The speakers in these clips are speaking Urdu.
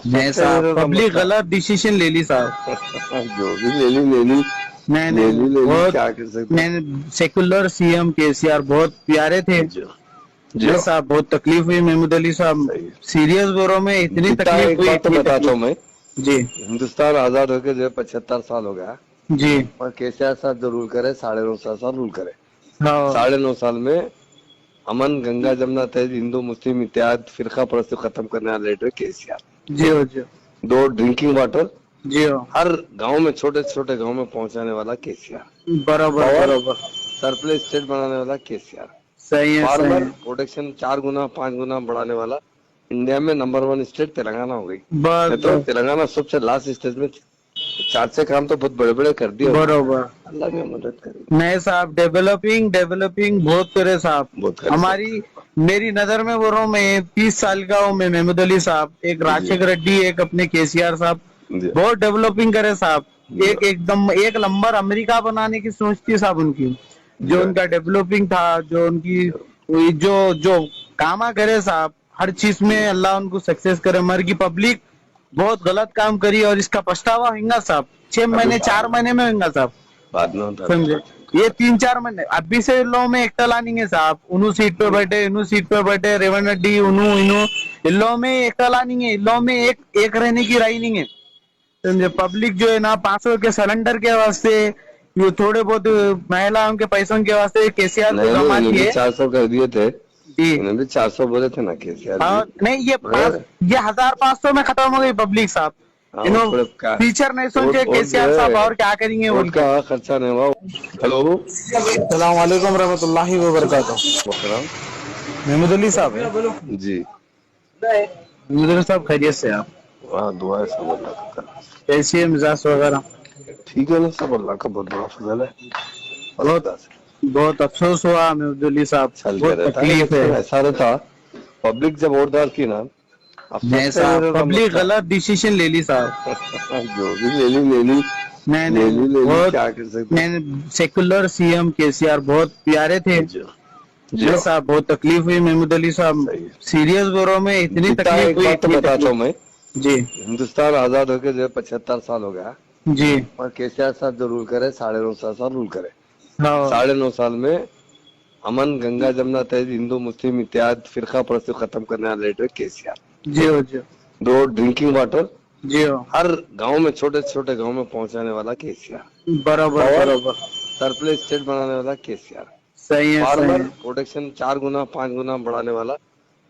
نہیں صاحب پبلک غلط ڈیسیشن لے لی صاحب. جو بھی لے لی نہیں بہت کیا کر سکتے. نہیں سیکولر سی ایم کے سی آر بہت پیارے تھے. نہیں صاحب بہت تکلیف ہوئی محمود علی صاحب, سیریس بوروں میں اتنی تکلیف ہوئی. ایک بات تو بتاتا ہوں میں, جی ہندوستان آزاد ہو کے جو 75 سال ہو گیا, جی اور کے سی آر صاحب جو رول کرے 9.5 سال رول کرے. ہاں 9.5 سال میں امن گنگا جمنا تہذیب ہندو مسلم اتحاد فرقہ پرستی ختم کرنے والے لیڈر کے سی آر. جی ہو جی 2 ڈرنکنگ واٹر جی ہو ہر گاؤں میں چھوٹے چھوٹے گاؤں میں پہنچانے والا کے سی آر. برابر پاور برابر سرپلس اسٹیٹ بنانے والا کے سی آر. صحیح ہے صحیح فارمر ہے. پروٹیکشن 4 گنا 5 گنا بڑھانے والا انڈیا میں نمبر 1 اسٹیٹ تلنگانہ ہو گئی. بس تو بس تلنگانہ سب سے لاسٹ اسٹیج میں 4 کام تو بہت بڑے بڑے کر دیے انہوں نے. برابر. اللہ میں مدد کرے. نہیں صاحب ڈیولپنگ بہت کرے صاحب. بہت کرے ہماری میری نظر میں بول رہا ہوں, میں 30 سال کا ہوں. میں محمود علی صاحب, ایک جی راشیکر ریڈی, ایک اپنے کے سی آر صاحب جی بہت ڈیولپنگ کرے صاحب. جی ایک دم ایک نمبر امریکہ بنانے کی سوچ تھی صاحب ان کی. جی جو ان کا ڈیولپنگ تھا, جو ان کی جو کاما کرے صاحب, ہر چیز میں اللہ ان کو سکسیس کرے. مر کی پبلک بہت غلط کام کری اور اس کا پچھتاوا ہوگا صاحب. 6 ابھی مہینے 4 مہینے میں ہوگا صاحب. بعد میں ہوتا سمجھے یہ 3-4 مہینے ابھی سے لو میں ایکتا لانی ہے صاحب. انہوں سیٹ پہ بیٹھے, انہوں سیٹ پہ بیٹھے, ریونت ریڈی انہوں ان لو میں ایکتا لانی ہے. ان لو میں ایک رہنے کی رائے نہیں ہے. سمجھے پبلک جو ہے نا 500 کے سلنڈر کے واسطے, یہ تھوڑے بہت مہیلاؤں کے پیسوں کے واسطے کے سی آر کو نہیں گما انہیں بھی دیے. 400 کر دیے تھے. جی انہیں بھی 400 بولے تھے نا کے سی آر جی. نہیں مگر یہ 1500 میں ختم ہو گئی پبلک صاحب. ہاں انہوں تھوڑے کا فیچر نہیں سوچے کے ووٹ سی جو آر صاحب ہے اور کیا کریں گے بول ووٹ کے. کا خرچہ نہیں ہوا. ہلو السلام علیکم رحمۃ اللہ وبرکاتہ. محترم محمود علی صاحب ہے. جی محمود علی صاحب خیریت سے آپ, ہاں دعا ہے سب اللہ کا کرم. کیسی ہے مزاج وغیرہ؟ ٹھیک ہے نا سب, اللہ کا بہت بڑا فضل ہے. فرسٹ بہت کلاس بہت افسوس ہوا محمود علی صاحب, چلتے بہت رہتا ہے تکلیف ہے. لیکن ایسا رہتا پبلک جب ووٹ ڈالتی نا, نہیں افسوس کا یہ صاحب رہتا پبلک مسئلہ. غلط ڈیسیشن لے لی صاحب. جو بھی لے نہیں لی بہت کیا کر سکتے. نہیں سیکولر سی ایم کے سی آر بہت پیارے تھے. جی جی نہیں صاحب بہت تکلیف ہوئی محمود علی صاحب, صحیح ہے. سیریس بوروں میں اتنی تکلیف ایک ہوئی بات تو اتنی بتاتا ہوں میں, تکلیف. جی ہندوستان آزاد ہو کے جو 75 سال ہو گیا, جی اور کے سی آر صاحب جو رول کرے 9.5 سال رول کرے. ہاں 9.5 سال میں امن گنگا جمنا تہذیب ہندو مسلم اتحاد فرقہ پرستی ختم کرنے والے لیڈر کے سی آر. جی ہو جی 2 ڈرنکنگ واٹر جی ہو ہر گاؤں میں چھوٹے چھوٹے گاؤں میں پہنچانے والا کے سی آر. برابر پاور برابر سرپلس اسٹیٹ بنانے والا کے سی آر. صحیح ہے صحیح فارمر ہے. پروٹیکشن 4 گنا 5 گنا بڑھانے والا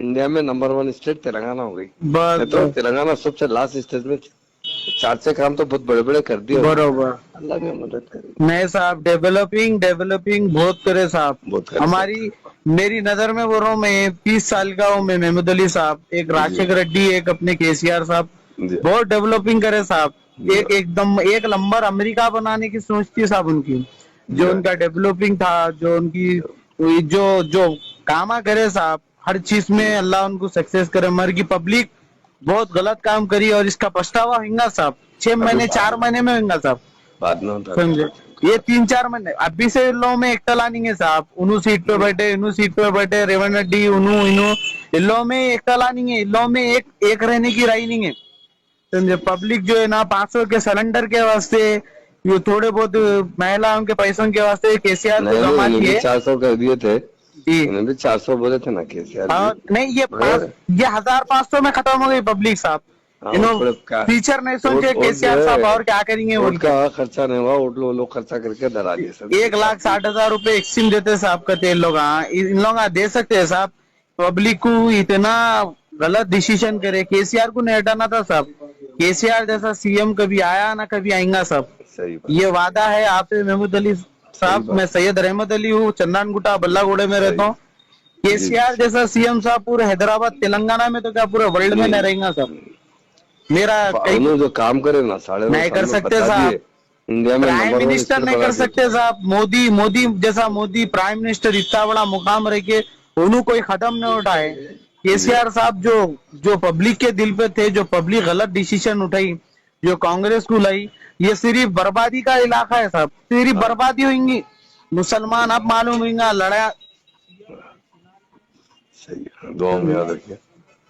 انڈیا میں نمبر 1 اسٹیٹ تلنگانہ ہو گئی. بس تو بس تلنگانہ سب سے لاسٹ اسٹیج میں 4 کام تو بہت بڑے بڑے کر دیے انہوں نے. برابر. اللہ میں مدد کرے. نہیں صاحب ڈیولپنگ بہت کرے صاحب. بہت کرے ہماری صاحب. میری نظر میں بول رہا ہوں, میں 30 سال کا ہوں. میں محمود علی صاحب, ایک جی راشیکر ریڈی, ایک اپنے کے سی آر صاحب جی بہت ڈیولپنگ کرے صاحب. جی ایک نمبر امریکہ بنانے کی سوچ تھی صاحب ان کی. جی جو ان کا ڈیولپنگ تھا, جو ان کی جو کاما کرے صاحب, ہر چیز میں اللہ ان کو سکسیس کرے. مر کی پبلک بہت غلط کام کری اور اس کا پچھتاوا ہوگا صاحب. 6 ابھی مہینے 4 مہینے میں ہوگا صاحب. بعد میں ہوتا سمجھے یہ 3-4 مہینے ابھی سے لو میں ایکتا لانی ہے صاحب. انہوں سیٹ پہ جی بیٹھے, انہوں سیٹ پہ بیٹھے, ریونت ریڈی انہوں ان لو میں ایکتا لانی ہے. ان لو میں ایک رہنے کی رائے نہیں ہے. سمجھے پبلک جو ہے نا 500 کے سلنڈر کے واسطے, یہ تھوڑے بہت مہیلاؤں کے پیسوں کے واسطے کے سی آر کو نہیں گما انہیں بھی دیے. 400 کر دیے تھے. جی انہیں بھی 400 بولے تھے نا کے سی آر جی. نہیں مگر یہ 1500 میں ختم ہو گئی پبلک صاحب. ہاں انہوں تھوڑے کا فیچر نہیں سوچے کے ووٹ سی جو آر صاحب ہے اور کیا کریں گے بول ووٹ کے. کا خرچہ نہیں ہوا. ووٹ لوگ خرچہ کر کے ڈرا دیے سب کے ساتھ. 1,60,000 روپے ایکسچینج دیتے صاحب کہتے ان لوگ. ان لوگ دے سکتے ہیں صاحب. پبلک کو اتنا غلط ڈیسیشن کرے. کے سی آر کو نہیں ہٹانا تھا صاحب. کے سی آر جیسا سی ایم کبھی آیا نہ کبھی آئیں گا صاحب. صحیح بات یہ وعدہ ہے آپ سے محمود علی صحیح صاحب. میں بات سید رحمت علی ہوں, چندن گٹا بلہ گوڑے میں رہتا صحیح. ہوں. کے جی سی جی آر جیسا سی ایم صاحب پورے حیدرآباد تلنگانہ میں تو کیا پورے ورلڈ میں نہیں رہیں گا صاحب. میرا کئی انہوں جو کام کرے نا 9.5 نہیں سال کر میں سکتے بتا صاحب. دیے. انڈیا میں پرائم نمبر 1 منسٹر اسٹیٹ نہیں بنا کر دیے. سکتے صاحب. مودی جیسا پرائم منسٹر اتنا بڑا مقام رہ کے انہوں کوئی ختم نہ اٹھائے. کے جی سی آر صاحب جو پبلک کے دل پہ تھے, جو پبلک غلط ڈیسیشن اٹھائی, جو کانگریس کو لائی, یہ صرف بربادی کا علاقہ ہے صاحب. صرف ہاں بربادی ہوئیں گی. مسلمان اب معلوم ہوئیں گا لڑایا. صحیح ہے. دعا میں یاد رکھیے.